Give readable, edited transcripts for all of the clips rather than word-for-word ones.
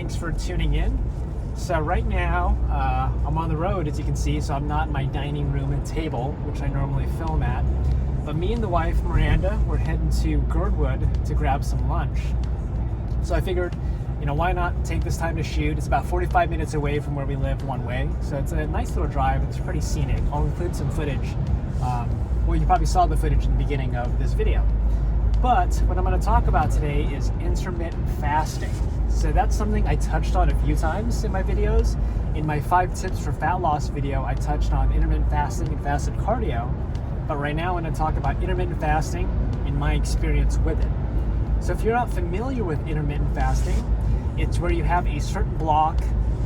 thanks for tuning in. So right now, I'm on the road, as you can see, so I'm not in my dining room and table, which I normally film at. But me and the wife, Miranda, we're heading to Girdwood to grab some lunch. So I figured, why not take this time to shoot? It's about 45 minutes away from where we live one way. So it's a nice little drive. It's pretty scenic. I'll include some footage. You probably saw the footage in the beginning of this video. But what I'm going to talk about today is intermittent fasting. So that's something I touched on a few times in my videos. In my 5 tips for fat loss video, I touched on intermittent fasting and fasted cardio. But right now I'm going to talk about intermittent fasting and my experience with it. So if you're not familiar with intermittent fasting, it's where you have a certain block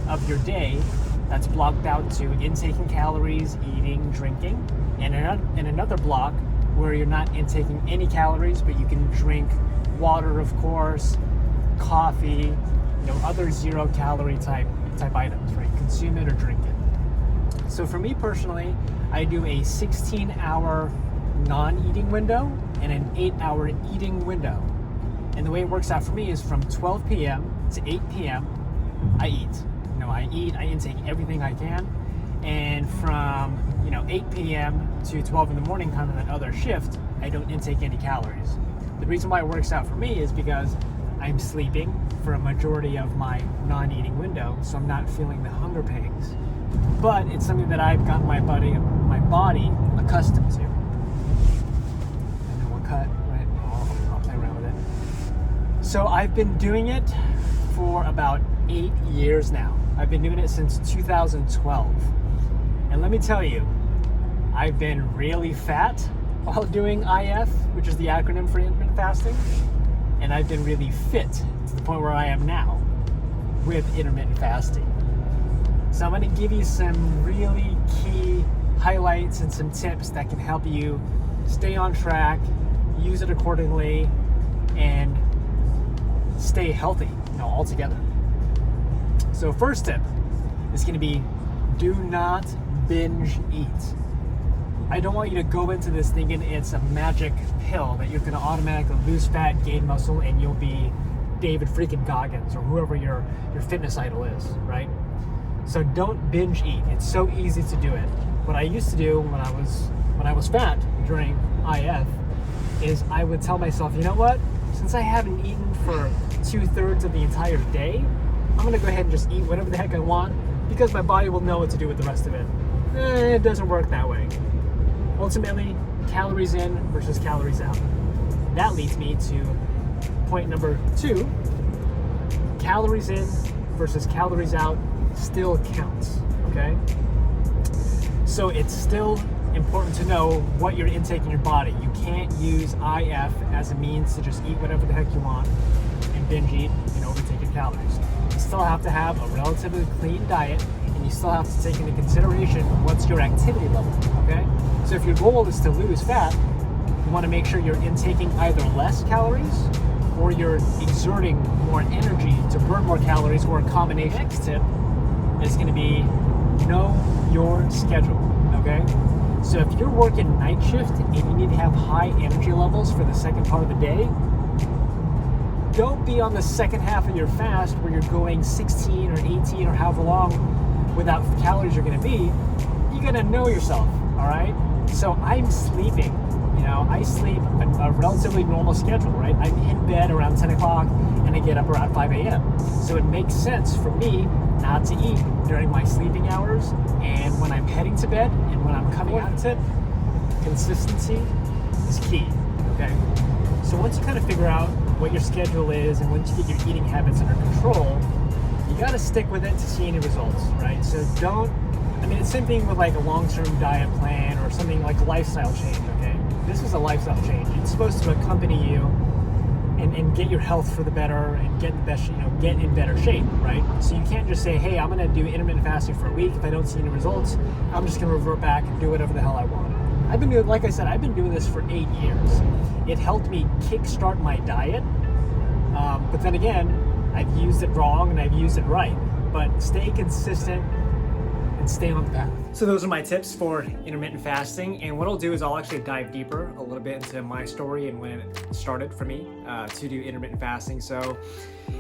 of your day that's blocked out to intaking calories, eating, drinking, and another block where you're not intaking any calories, but you can drink water, of course, coffee, other 0 calorie type items, right? Consume it or drink it. So for me personally, I do a 16-hour non-eating window and an 8-hour eating window. And the way it works out for me is from 12 p.m. to 8 p.m. I eat. I intake everything I can. And from 8 p.m. to 12 in the morning, kind of that other shift, I don't intake any calories. The reason why it works out for me is because I'm sleeping for a majority of my non-eating window, so I'm not feeling the hunger pangs. But it's something that I've gotten my body accustomed to. And then we'll cut, right? I'll play around with it. So I've been doing it for about 8 years now. I've been doing it since 2012. And let me tell you, I've been really fat while doing IF, which is the acronym for intermittent fasting. And I've been really fit to the point where I am now with intermittent fasting. So I'm going to give you some really key highlights and some tips that can help you stay on track, use it accordingly, and stay healthy, altogether. So first tip is going to be, do not binge eat. I don't want you to go into this thinking it's a magic pill that you're going to automatically lose fat, gain muscle, and you'll be David freaking Goggins or whoever your fitness idol is, right? So don't binge eat. It's so easy to do it. What I used to do when I was fat during IF is I would tell myself, you know what? Since I haven't eaten for 2/3 of the entire day, I'm going to go ahead and just eat whatever the heck I want because my body will know what to do with the rest of it. It doesn't work that way. Ultimately, calories in versus calories out. That leads me to point number 2. Calories in versus calories out still counts, okay? So it's still important to know what you're intaking in your body. You can't use IF as a means to just eat whatever the heck you want and binge eat and overtake your calories. You still have to have a relatively clean diet, and you still have to take into consideration what's your activity level, okay? So if your goal is to lose fat, you want to make sure you're intaking either less calories or you're exerting more energy to burn more calories, or a combination. Next tip is going to be know your schedule, okay? So if you're working night shift and you need to have high energy levels for the second part of the day, don't be on the second half of your fast where you're going 16 or 18 or however long without calories you're going to be. You got to know yourself, all right? So I'm sleeping. I sleep a relatively normal schedule, right? I'm in bed around 10 o'clock and I get up around 5 a.m. So it makes sense for me not to eat during my sleeping hours and when I'm heading to bed and when I'm coming out. Tip, consistency is key, okay? So once you kind of figure out what your schedule is and once you get your eating habits under control, you got to stick with it to see any results, right? So it's the same thing with like a long-term diet plan or something like a lifestyle change, okay? This is a lifestyle change. It's supposed to accompany you and get your health for the better and get the best, get in better shape, right? So you can't just say, hey, I'm going to do intermittent fasting for a week. If I don't see any results, I'm just going to revert back and do whatever the hell I want. I've been doing this for 8 years. It helped me kickstart my diet. But then again, I've used it wrong and I've used it right. But stay consistent and stay on the path. So those are my tips for intermittent fasting, and what I'll do is I'll actually dive deeper a little bit into my story and when it started for me to do intermittent fasting. So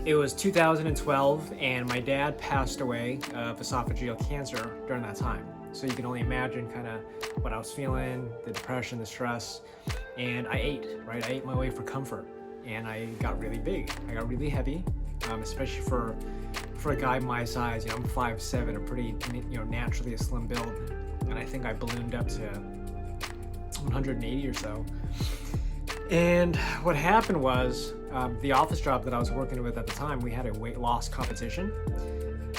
it was 2012, and my dad passed away of esophageal cancer during that time. So you can only imagine kind of what I was feeling, the depression, the stress, and I ate, right? I ate my way for comfort, and I got really big. I got really heavy, especially for a guy my size. You know, I'm 5'7", a pretty, naturally a slim build, and I think I ballooned up to 180 or so. And what happened was, the office job that I was working with at the time, we had a weight loss competition,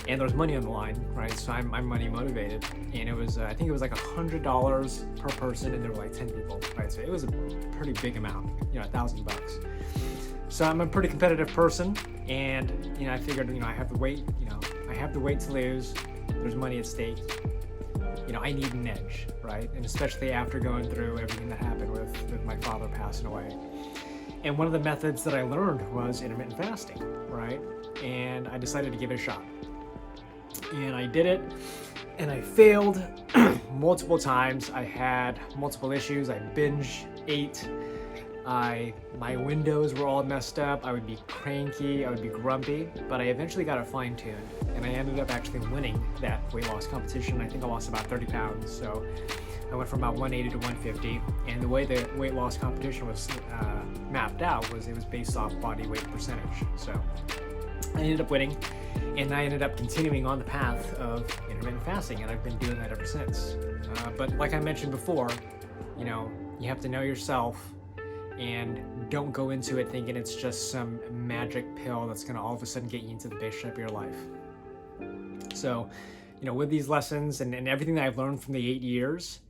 and there was money on the line, right? So I'm money motivated, and it was, I think it was like $100 per person, and there were like 10 people, right? So it was a pretty big amount, $1,000. So I'm a pretty competitive person, and I figured, I have the weight, I have the weight to lose. There's money at stake. I need an edge, right? And especially after going through everything that happened with my father passing away. And one of the methods that I learned was intermittent fasting, right? And I decided to give it a shot. And I did it, and I failed multiple times. I had multiple issues. I binge ate. My windows were all messed up. I would be cranky, I would be grumpy, but I eventually got it fine-tuned, and I ended up actually winning that weight loss competition. I think I lost about 30 pounds, so I went from about 180 to 150, and the way the weight loss competition was mapped out was it was based off body weight percentage. So I ended up winning, and I ended up continuing on the path of intermittent fasting, and I've been doing that ever since. But like I mentioned before, you have to know yourself, and don't go into it thinking it's just some magic pill that's going to all of a sudden get you into the best shape of your life. So, with these lessons and everything that I've learned from the 8 years,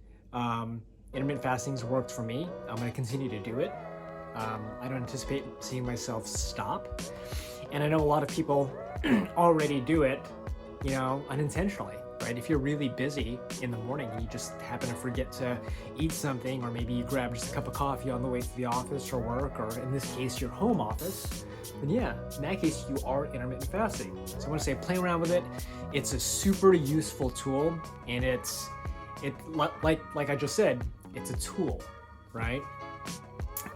intermittent fasting's worked for me. I'm going to continue to do it. I don't anticipate seeing myself stop. And I know a lot of people already do it, unintentionally. Right? If you're really busy in the morning and you just happen to forget to eat something, or maybe you grab just a cup of coffee on the way to the office or work, or in this case, your home office, then yeah, in that case, you are intermittent fasting. So I want to say play around with it. It's a super useful tool, and like I just said, it's a tool, right?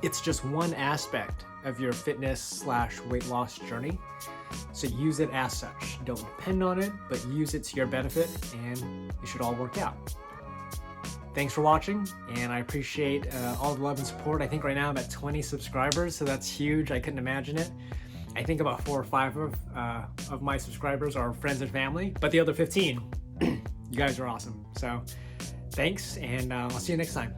It's just one aspect of your fitness/weight loss journey. So use it as such. Don't depend on it, but use it to your benefit, and it should all work out. Thanks for watching, and I appreciate all the love and support. I think right now I'm at 20 subscribers, so that's huge. I couldn't imagine it. I think about 4 or 5 of my subscribers are friends and family, but the other 15, you guys are awesome. So thanks, and I'll see you next time.